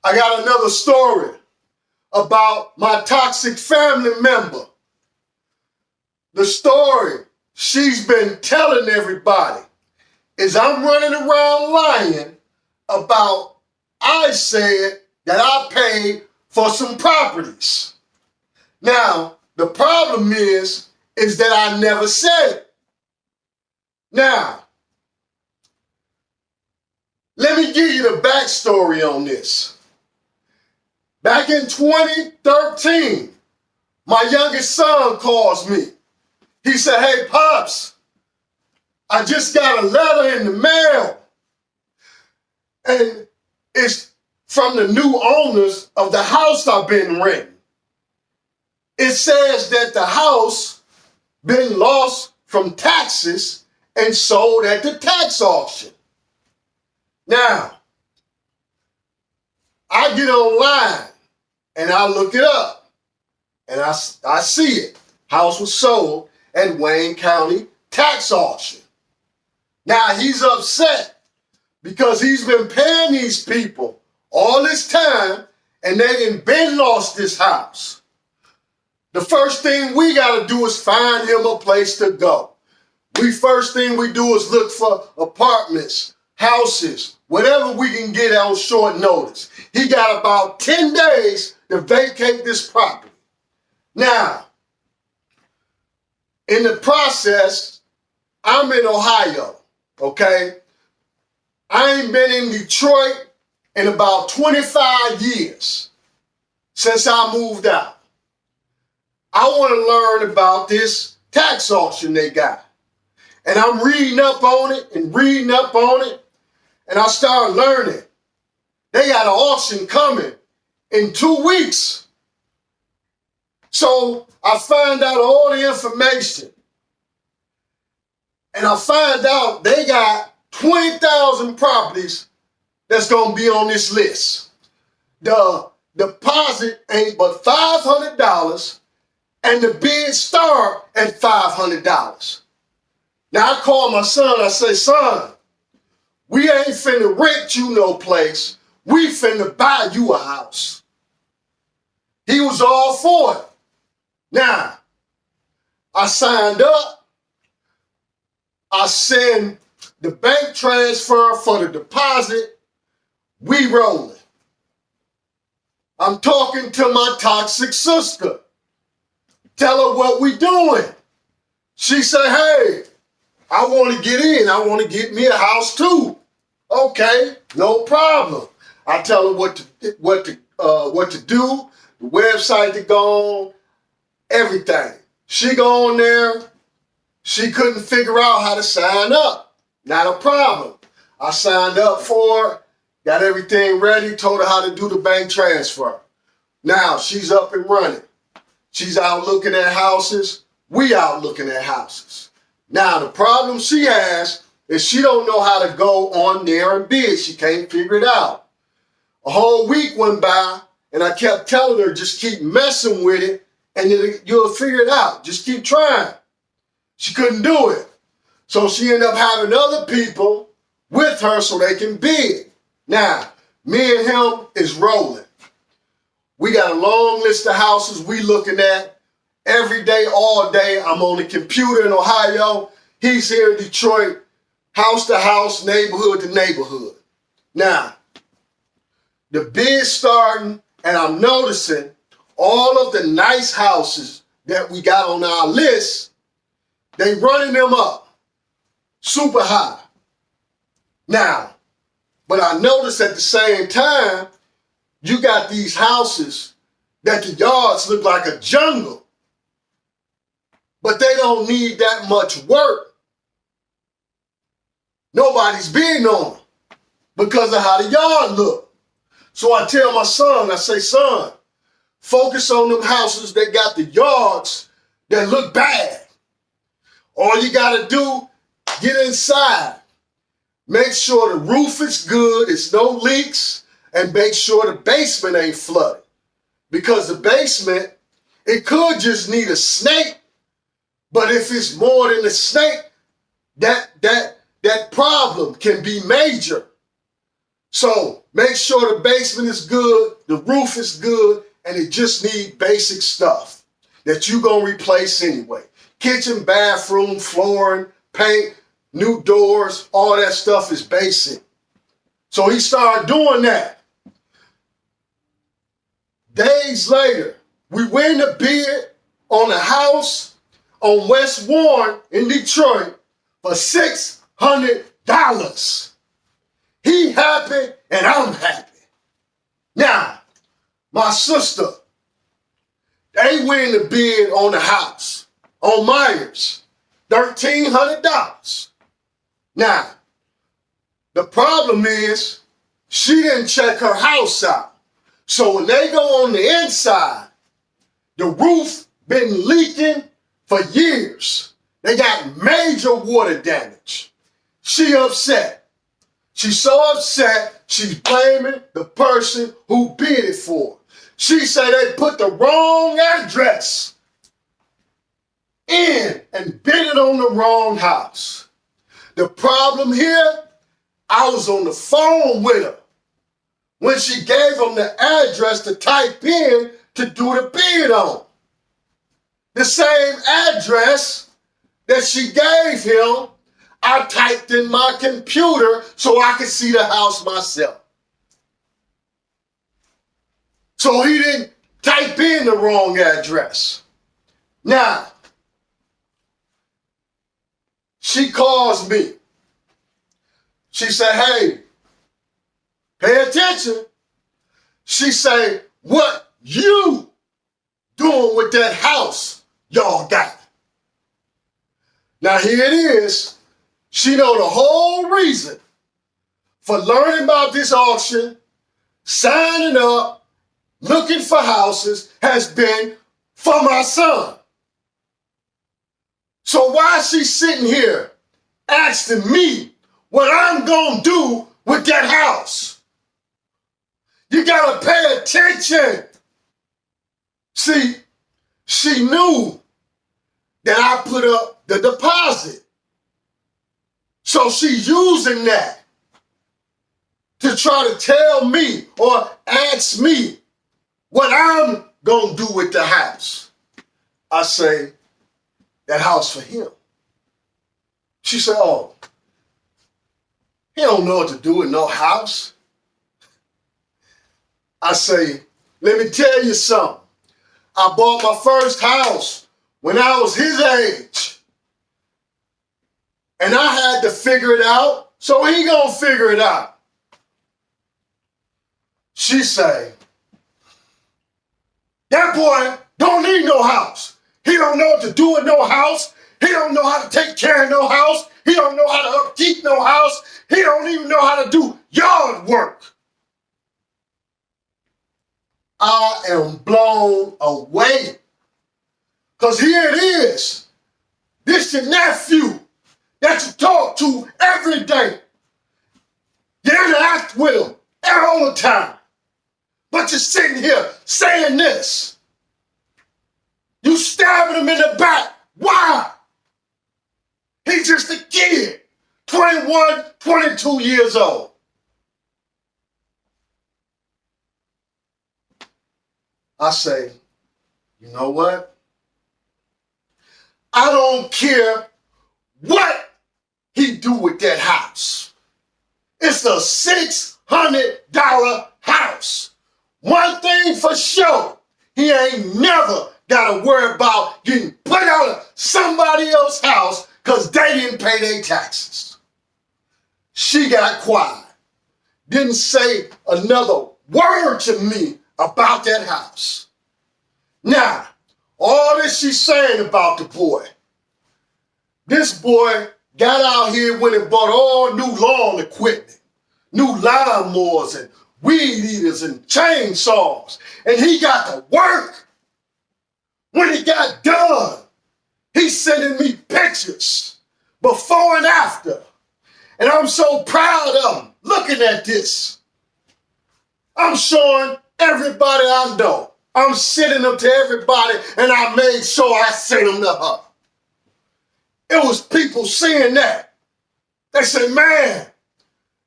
I got another story about my toxic family member. The story she's been telling everybody is I'm running around lying about I said that I paid for some properties. Now, the problem is that I never said it. Now, let me give you the backstory on this. Back in 2013, my youngest son calls me. He said, "Hey, Pops, I just got a letter in the mail. And it's from the new owners of the house I've been renting. It says that the house been lost from taxes and sold at the tax auction." Now, I get online and I look it up and I see it. House was sold at Wayne County tax auction. Now he's upset because he's been paying these people all this time and they done been lost this house. The first thing we gotta do is find him a place to go. First thing we do is look for apartments, houses, whatever we can get on short notice. He got about 10 days to vacate this property. Now, in the process, I'm in Ohio, okay? I ain't been in Detroit in about 25 years since I moved out. I want to learn about this tax auction they got. And I'm reading up on it, and I start learning. They got an auction coming in 2 weeks. So I find out all the information. And I find out they got 20,000 properties that's going to be on this list. The deposit ain't but $500, and the bids start at $500. Now I call my son, I say, "Son, we ain't finna rent you no place. We finna buy you a house." He was all for it. Now, I signed up. I send the bank transfer for the deposit. We rolling. I'm talking to my toxic sister. Tell her what we doing. She say, "Hey, I want to get in. I want to get me a house too." Okay, no problem. I tell her what to do, the website to go on, everything. She go on there. She couldn't figure out how to sign up. Not a problem. I signed up for her, got everything ready, told her how to do the bank transfer. Now she's up and running. She's out looking at houses. We out looking at houses. Now, the problem she has is she don't know how to go on there and bid. She can't figure it out. A whole week went by, and I kept telling her, just keep messing with it, and you'll figure it out. Just keep trying. She couldn't do it. So she ended up having other people with her so they can bid. Now, me and him is rolling. We got a long list of houses we looking at. Every day, all day, I'm on the computer in Ohio. He's here in Detroit, house to house, neighborhood to neighborhood. Now, the bid's starting, and I'm noticing all of the nice houses that we got on our list, they running them up super high. Now, but I noticed at the same time, you got these houses that the yards look like a jungle. But they don't need that much work. Nobody's bidding on them because of how the yard look. So I tell my son, I say, "Son, focus on them houses that got the yards that look bad. All you gotta do, get inside. Make sure the roof is good, it's no leaks, and make sure the basement ain't flooded. Because the basement, it could just need a snake. But if it's more than a snake, that problem can be major. So make sure the basement is good, the roof is good, and it just needs basic stuff that you're going to replace anyway. Kitchen, bathroom, flooring, paint, new doors, all that stuff is basic. So he started doing that. Days later, we win the bid on a house on West Warren in Detroit for $600. He happy and I'm happy. Now, my sister, they win the bid on the house on Myers, $1,300. Now, the problem is she didn't check her house out. So when they go on the inside, the roof been leaking for years. They got major water damage. She upset. She's so upset, she's blaming the person who bid it for. She said they put the wrong address in and bid it on the wrong house. The problem here, I was on the phone with her when she gave them the address to type in to do the bid on. The same address that she gave him, I typed in my computer so I could see the house myself. So he didn't type in the wrong address. Now, she calls me. She said, hey, pay attention. She said, what you doing with that house y'all got? Now here it is. She know the whole reason for learning about this auction, signing up, looking for houses has been for my son. So why is she sitting here asking me what I'm going to do with that house? You got to pay attention. See, she knew that I put up the deposit. So she's using that to try to tell me or ask me what I'm going to do with the house. I say, that house for him. She said, oh, he don't know what to do with no house. I say, let me tell you something. I bought my first house when I was his age. And I had to figure it out, so he gonna figure it out. She say, that boy don't need no house. He don't know what to do with no house. He don't know how to take care of no house. He don't know how to upkeep no house. He don't even know how to do yard work. I am blown away. Because here it is. This your nephew that you talk to every day. You interact with him all the time. But you're sitting here saying this. You stabbing him in the back. Why? He's just a kid, 21, 22 years old. I say, you know what? I don't care what he do with that house. It's a $600 house. One thing for sure, he ain't never got to worry about getting put out of somebody else's house because they didn't pay their taxes. She got quiet. Didn't say another word to me about that house. Now, all this she's saying about the boy. This boy got out here, went and bought all new lawn equipment, new lawnmowers and weed eaters and chainsaws, and he got to work. When he got done, he's sending me pictures before and after, and I'm so proud of him looking at this. I'm showing everybody I know. I'm sending them to everybody, and I made sure I sent them to her. It was people seeing that. They said, man,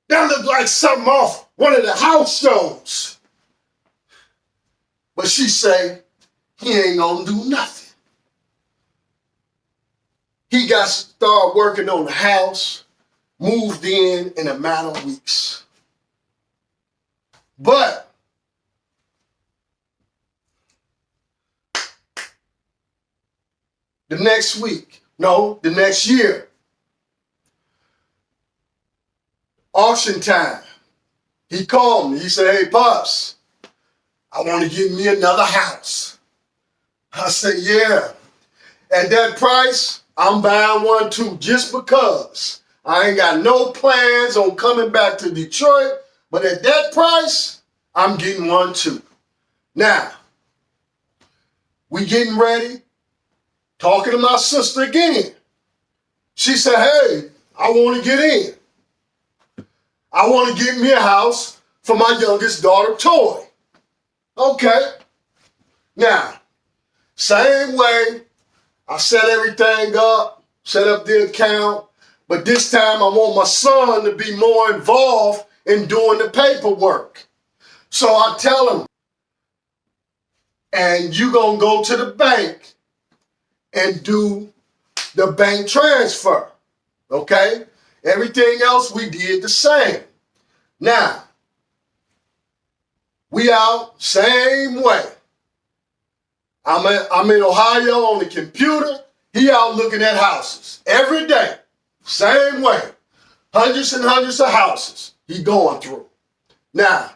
that looked like something off one of the house shows. But she say, he ain't gonna do nothing. He got to start working on the house, moved in a matter of weeks. But the next year, auction time, he called me. He said, hey, Pops, I want to get me another house. I said, yeah. At that price, I'm buying one too, just because. I ain't got no plans on coming back to Detroit, but at that price, I'm getting one too. Now, we getting ready, talking to my sister again. She said, hey, I want to get in. I want to get me a house for my youngest daughter, Toy. Okay. Now, same way, I set everything up, set up the account, but this time I want my son to be more involved in doing the paperwork. So I tell him, and you gonna go to the bank and do the bank transfer, okay? Everything else we did the same. Now, we out same way. I'm in Ohio on the computer. He out looking at houses every day. Same way. Hundreds and hundreds of houses he going through. Now,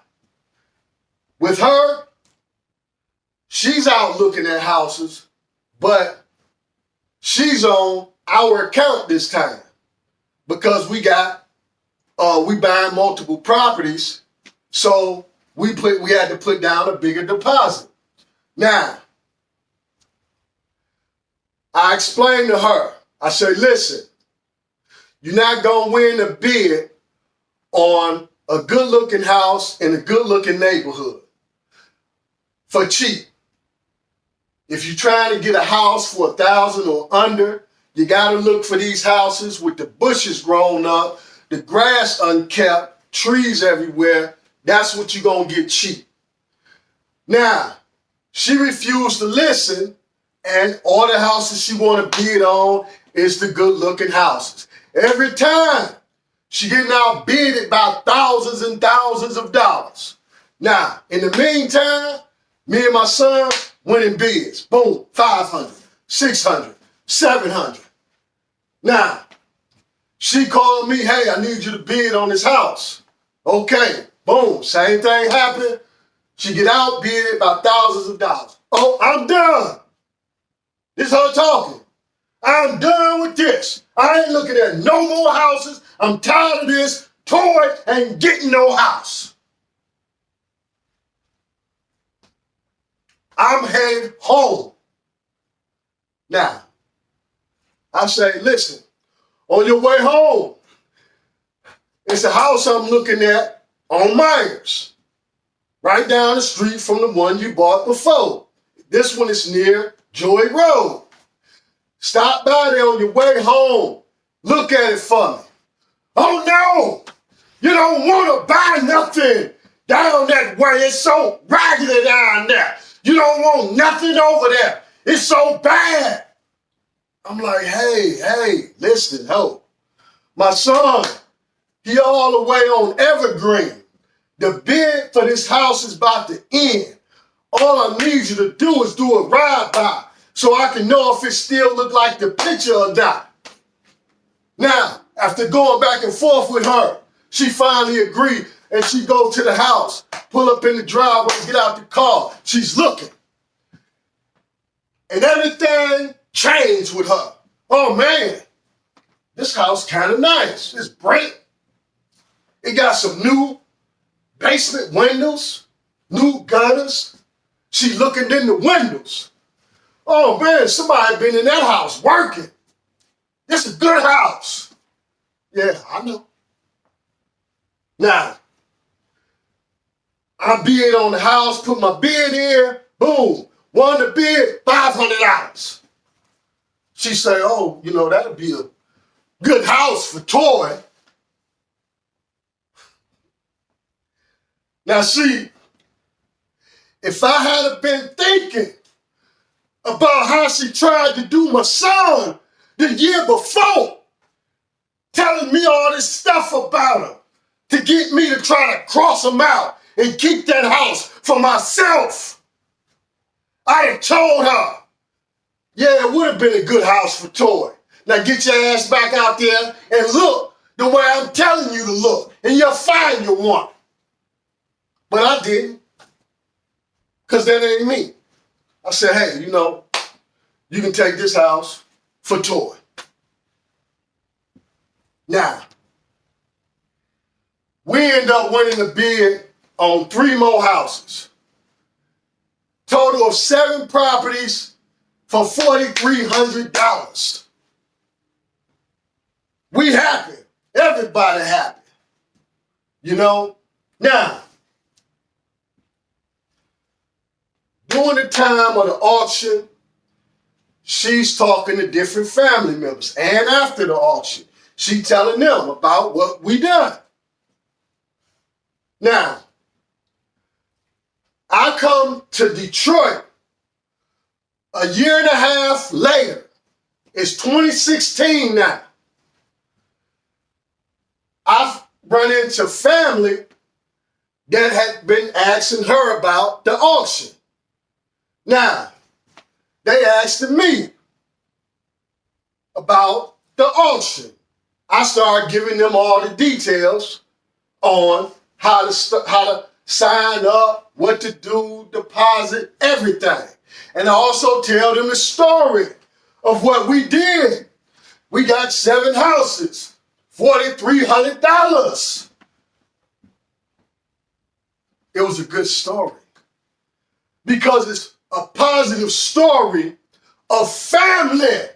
with her, she's out looking at houses, but she's on our account this time because we buying multiple properties, so we had to put down a bigger deposit. Now, I explained to her, I said, listen, you're not going to win a bid on a good-looking house in a good-looking neighborhood for cheap. If you're trying to get a house for $1,000 or under, you got to look for these houses with the bushes grown up, the grass unkept, trees everywhere. That's what you're going to get cheap. Now, she refused to listen, and all the houses she want to bid on is the good-looking houses. Every time, she getting outbidded by thousands and thousands of dollars. Now, in the meantime, me and my son went in bids. Boom, 500, 600, 700. Now, she called me, hey, I need you to bid on this house. Okay, boom, same thing happened. She get outbid by thousands of dollars. Oh, I'm done. This is her talking. I'm done with this. I ain't looking at no more houses. I'm tired of this. Toy ain't getting no house. I'm headed home. Now, I say, listen, on your way home, it's a house I'm looking at on Myers, right down the street from the one you bought before. This one is near Joy Road. Stop by there on your way home. Look at it for me. Oh no, you don't want to buy nothing down that way. It's so raggedy down there. You don't want nothing over there. It's so bad. I'm like, hey, listen, ho. My son, he all the way on Evergreen. The bid for this house is about to end. All I need you to do is do a ride-by so I can know if it still look like the picture or not. Now, after going back and forth with her, she finally agreed, and she go to the house, pull up in the driveway, get out the car. She's looking. And everything changed with her. Oh man, this house kind of nice. It's bright. It got some new basement windows, new gutters. She looking in the windows. Oh man, somebody been in that house working. This is a good house. Yeah, I know. Now, I bid on the house, put my bid in, boom, won the bid, $500. She say, oh, you know, that'll be a good house for Toy. Now see, if I had been thinking about how she tried to do my son the year before, telling me all this stuff about him to get me to try to cross him out and keep that house for myself, I had told her, yeah, it would have been a good house for Toy. Now get your ass back out there and look the way I'm telling you to look, and you'll find your one. But I didn't, because that ain't me. I said, hey, you know, you can take this house for Toy. Now, we end up winning the bid on 3 more houses. Total of 7 properties for $4,300. We happy. Everybody happy. You know? Now, during the time of the auction, she's talking to different family members. And after the auction, she telling them about what we done. Now, I come to Detroit a year and a half later. It's 2016 now. I've run into family that had been asking her about the auction. Now, they asked me about the auction. I started giving them all the details on how to sign up, what to do, deposit, everything. And I also tell them the story of what we did. We got 7 houses, $4,300. It was a good story because it's a positive story of family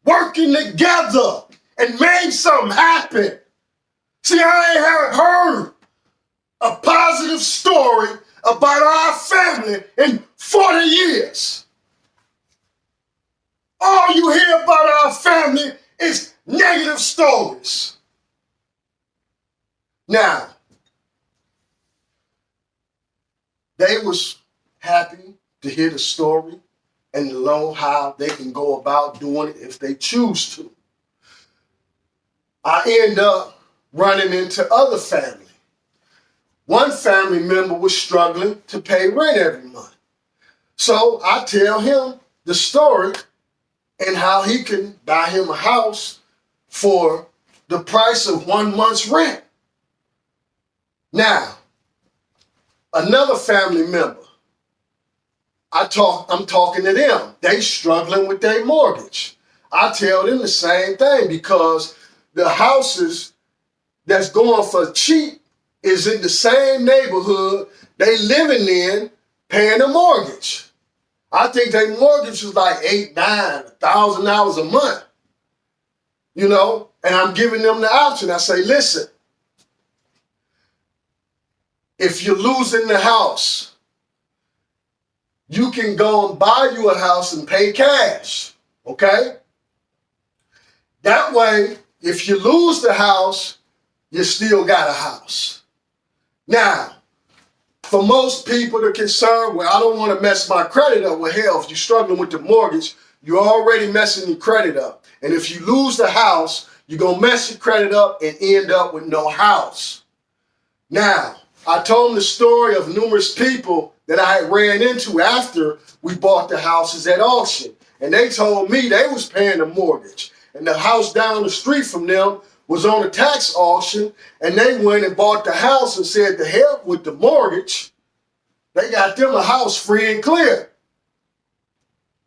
working together and made something happen. See, I ain't heard a positive story about our family in 40 years. All you hear about our family is negative stories. Now, they was happy to hear the story and to know how they can go about doing it if they choose to. I end up running into other family. One family member was struggling to pay rent every month. So I tell him the story and how he can buy him a house for the price of 1 month's rent. Now, another family member, I'm talking to them. They struggling with their mortgage. I tell them the same thing because the houses that's going for cheap is in the same neighborhood they living in, paying a mortgage. I think their mortgage is like $8,000, $9,000 a month. You know, and I'm giving them the option. I say, listen, if you're losing the house, you can go and buy you a house and pay cash, okay? That way, if you lose the house, you still got a house. Now, for most people, they're concerned, well, I don't want to mess my credit up. Well, hell, if you're struggling with the mortgage, you're already messing your credit up. And if you lose the house, you're going to mess your credit up and end up with no house. Now, I told them the story of numerous people that I had ran into after we bought the houses at auction. And they told me they was paying the mortgage. And the house down the street from them was on a tax auction, and they went and bought the house and said to hell with the mortgage. They got them a house free and clear.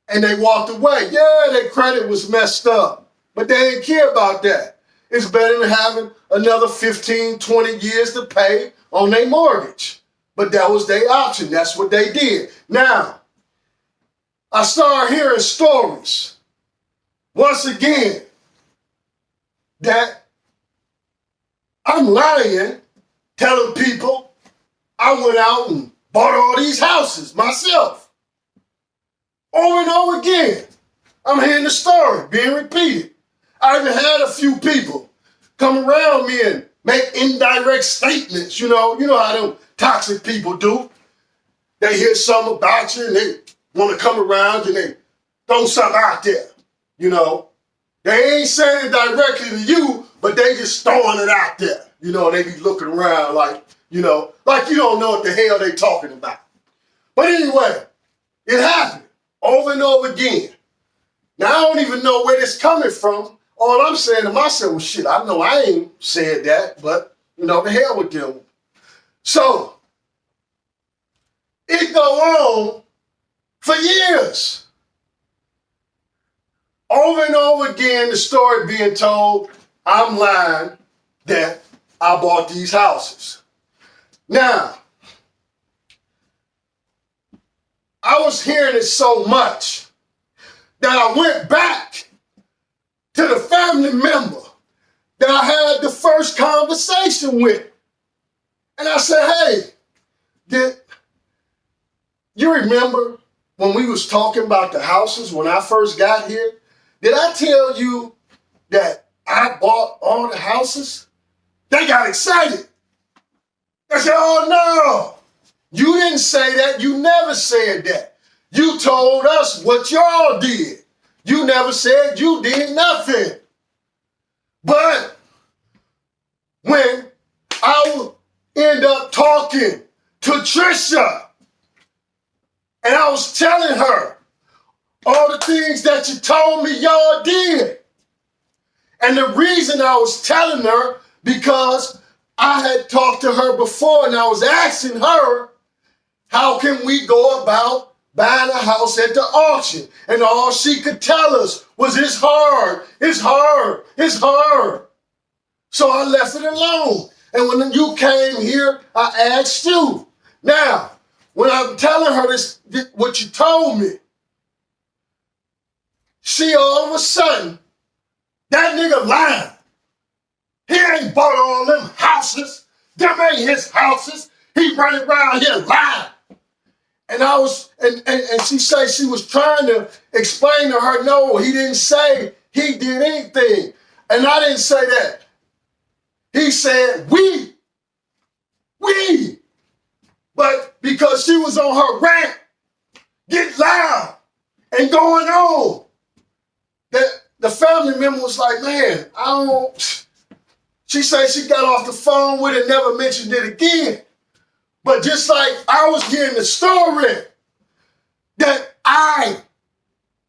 And they walked away. Yeah, their credit was messed up, but they didn't care about that. It's better than having another 15, 20 years to pay on their mortgage. But that was their option. That's what they did. Now, I started hearing stories, once again, that I'm lying, telling people I went out and bought all these houses myself. Over and over again, I'm hearing the story being repeated. I even had a few people come around me and make indirect statements. You know how them toxic people do. They hear something about you and they want to come around and they throw something out there. You know, they ain't saying it directly to you, but they just throwing it out there. You know, they be looking around like, you know, like you don't know what the hell they talking about. But anyway, it happened over and over again. Now, I don't even know where this coming from. All I'm saying to myself, well, shit, I know I ain't said that, but, you know, the hell with them. So, it go on for years. Over and over again, the story being told, I'm lying that I bought these houses. Now, I was hearing it so much that I went back to the family member that I had the first conversation with. And I said, hey, did you remember when we was talking about the houses when I first got here? Did I tell you that I bought all the houses? They got excited. They said, oh no, you didn't say that. You never said that. You told us what y'all did. You never said you did nothing. But when I end up talking to Trisha and I was telling her all the things that you told me y'all did. And the reason I was telling her because I had talked to her before and I was asking her, how can we go about buying a house at the auction? And all she could tell us was it's hard, it's hard, it's hard. So I left it alone. And when you came here, I asked you. Now, when I'm telling her this what you told me, she all of a sudden, that nigga lying. He ain't bought all them houses. Them ain't his houses. He running around here lying. And I was, and she said she was trying to explain to her, no, he didn't say he did anything. And I didn't say that. He said, we. But because she was on her rant, get loud and going on, that the family member was like, man, I don't, she said she got off the phone with it, never mentioned it again. But just like I was getting the story that I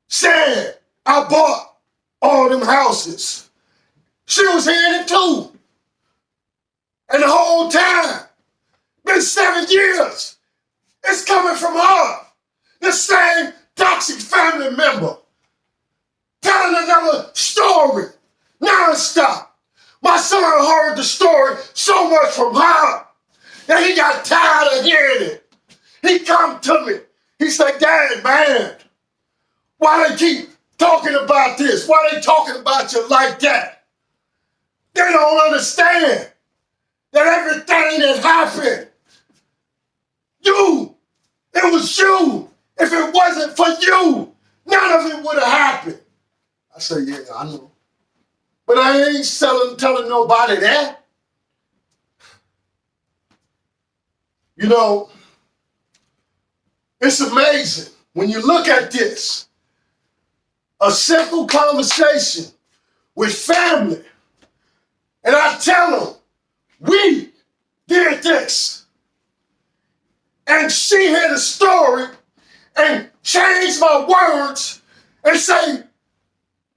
said I bought all them houses, she was hearing it too. And the whole time, been 7 years, it's coming from her, the same toxic family member, telling another story, nonstop. My son heard the story so much from her that he got tired of hearing it. He come to me. He said, Dad, man, why they keep talking about this? Why they talking about you like that? They don't understand that everything that happened, it was you. If it wasn't for you, none of it would have happened. I said, yeah, I know. But I ain't telling nobody that. You know, it's amazing when you look at this. A simple conversation with family. And I tell them, we did this. And she heard the story and changed my words and say,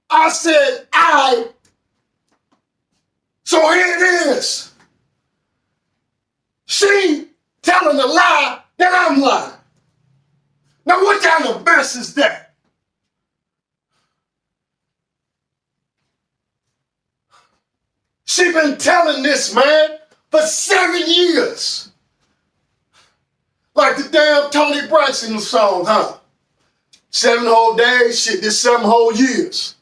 I said I. So here it is. She telling a lie that I'm lying. Now what kind of mess is that? She been telling this man for 7 years. Like the damn Tony Braxton song, huh? 7 whole days, shit, this 7 whole years.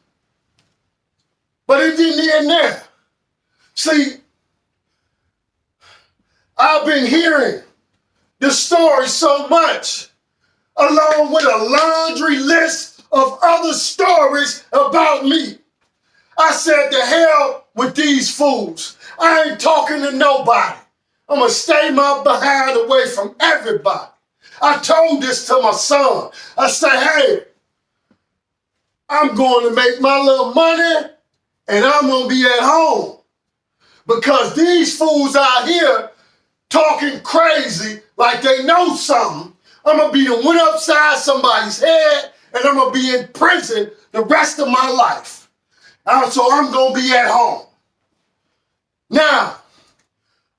But it didn't end there. See, I've been hearing the story so much, along with a laundry list of other stories about me. I said, to hell with these fools. I ain't talking to nobody. I'm going to stay my behind away from everybody. I told this to my son. I say, hey, I'm going to make my little money and I'm going to be at home. Because these fools out here talking crazy like they know something, I'm going to be the one upside somebody's head and I'm going to be in prison the rest of my life. So I'm going to be at home. Now,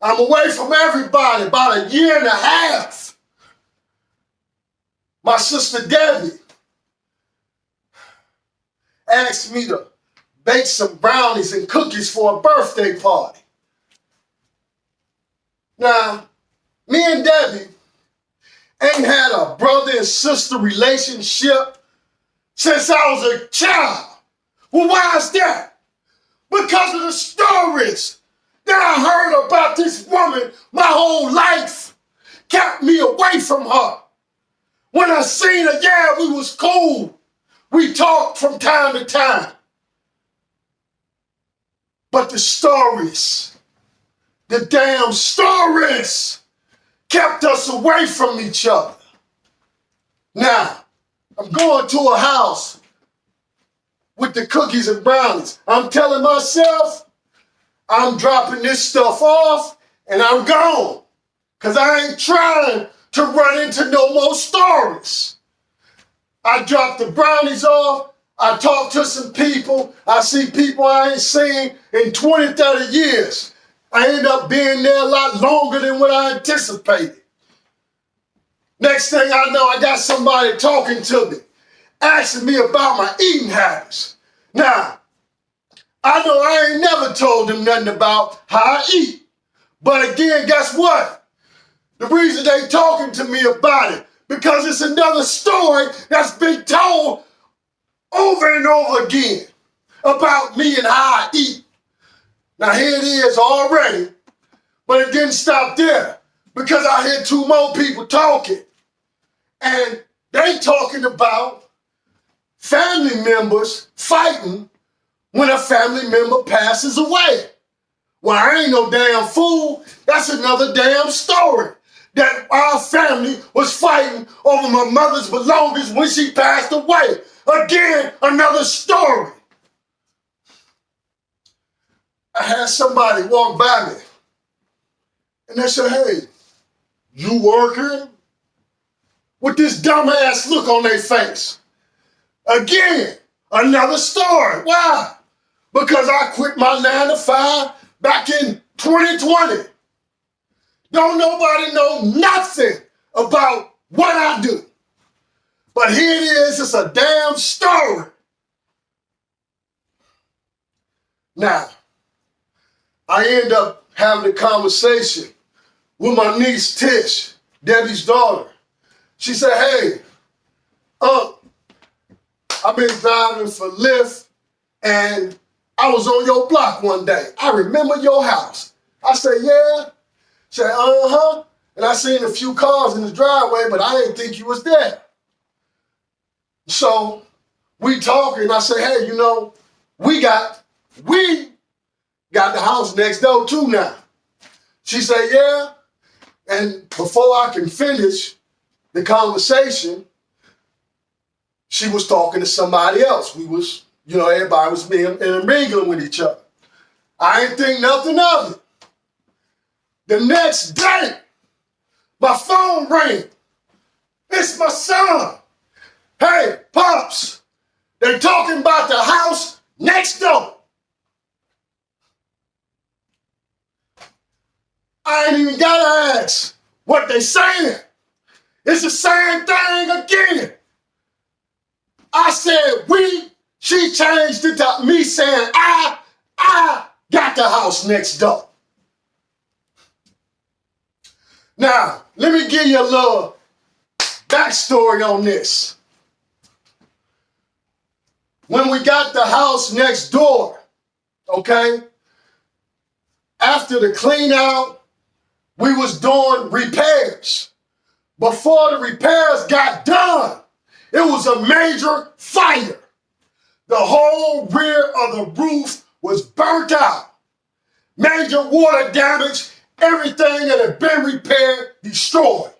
I'm away from everybody about a year and a half. My sister Debbie asked me to bake some brownies and cookies for a birthday party. Now, me and Debbie ain't had a brother and sister relationship since I was a child. Well, why is that? Because of the stories that I heard about this woman my whole life kept me away from her. When I seen her, yeah, we was cool. We talked from time to time. But the stories, the damn stories, kept us away from each other. Now, I'm going to a house with the cookies and brownies. I'm telling myself, I'm dropping this stuff off and I'm gone. Because I ain't trying to run into no more stories. I dropped the brownies off. I talked to some people. I see people I ain't seen in 20, 30 years. I end up being there a lot longer than what I anticipated. Next thing I know, I got somebody talking to me, asking me about my eating habits. Now, I know I ain't never told them nothing about how I eat. But again, guess what? The reason they talking to me about it, because it's another story that's been told over and over again about me and how I eat. Now here it is already, but it didn't stop there because I hear two more people talking. And they talking about family members fighting when a family member passes away. Well, I ain't no damn fool. That's another damn story. That our family was fighting over my mother's belongings when she passed away. Again, another story. I had somebody walk by me and they said, hey, you working? With this dumbass look on their face. Again, another story. Why? Because I quit my 9 to 5 back in 2020. Don't nobody know nothing about what I do. But here it is, it's a damn story. Now, I end up having a conversation with my niece Tish, Debbie's daughter. She said, hey, I've been driving for Lyft and I was on your block one day. I remember your house. I said, yeah. She said, uh-huh. And I seen a few cars in the driveway, but I didn't think you was there. So we talking and I said, hey, you know, we got the house next door too now. She said, yeah. And before I can finish the conversation, she was talking to somebody else. We was, everybody was mingling with each other. I ain't think nothing of it. The next day, my phone rang. It's my son. Hey, Pops, they talking about the house next door. I ain't even gotta ask what they saying. It's the same thing again. I said she changed it to me saying I got the house next door. Now, let me give you a little backstory on this. When we got the house next door, okay, after the clean out, we was doing repairs. Before the repairs got done, it was a major fire. The whole rear of the roof was burnt out. Major water damage everything that had been repaired, destroyed.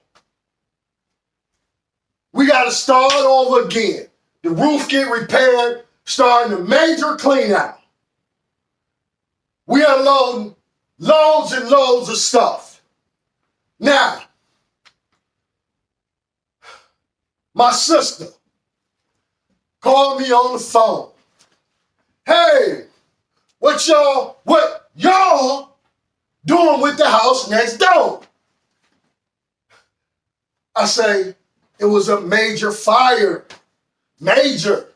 We got to start over again. The roof get repaired, starting a major clean out. We unloading loads and loads of stuff. Now, my sister called me on the phone. Hey, what y'all doing with the house next door? I say, it was a major fire. Major.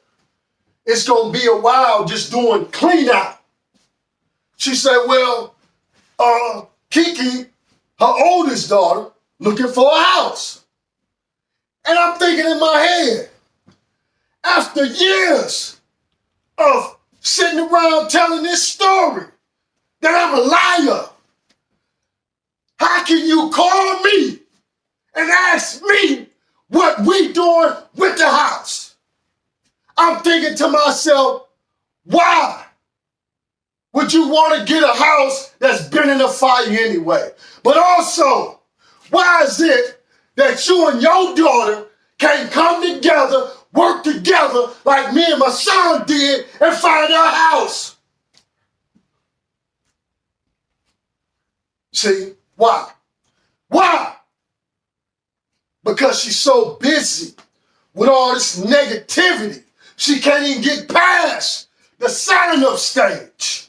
It's going to be a while just doing clean out. She said, well, Kiki, her oldest daughter, looking for a house. And I'm thinking in my head, after years of sitting around telling this story, that I'm a liar, how can you call me and ask me what we doing with the house? I'm thinking to myself, why would you want to get a house that's been in a fire anyway? But also, why is it that you and your daughter can't come together, work together like me and my son did and find our house? See, why? Why? Because she's so busy with all this negativity, she can't even get past the sign-up stage.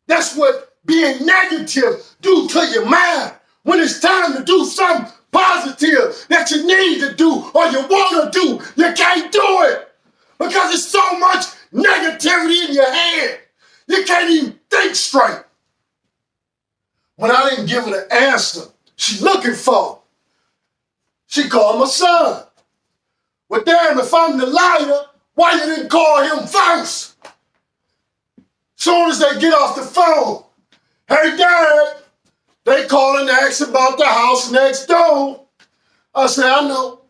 That's what being negative do to your mind when it's time to do something positive that you need to do or you want to do. You can't do it because there's so much negativity in your head. You can't even think straight. When I didn't give her the answer she's looking for, she called my son. Well, damn, if I'm the liar, why you didn't call him first? Soon as they get off the phone, hey, Dad, they calling to ask about the house next door. I said, I know.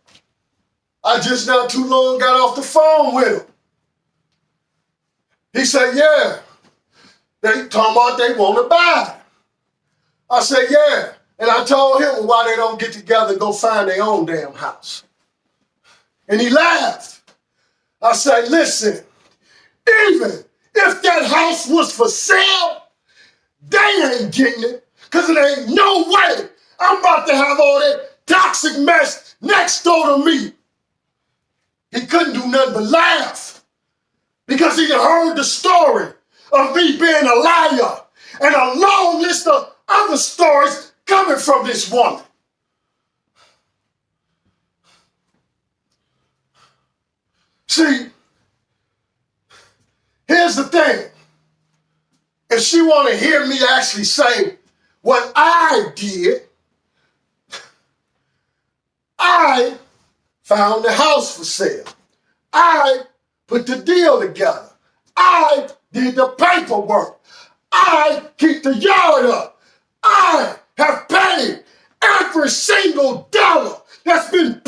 I just not too long got off the phone with him. He said, yeah, they talking about they want to buy. I said, yeah. And I told him why they don't get together and go find their own damn house. And he laughed. I said, listen, even if that house was for sale, they ain't getting it because it ain't no way I'm about to have all that toxic mess next door to me. He couldn't do nothing but laugh because he had heard the story of me being a liar and a long list of other stories coming from this woman. See, here's the thing. If she want to hear me actually say what I did, I found the house for sale. I put the deal together. I did the paperwork. I keep the yard up. I have paid every single dollar that's been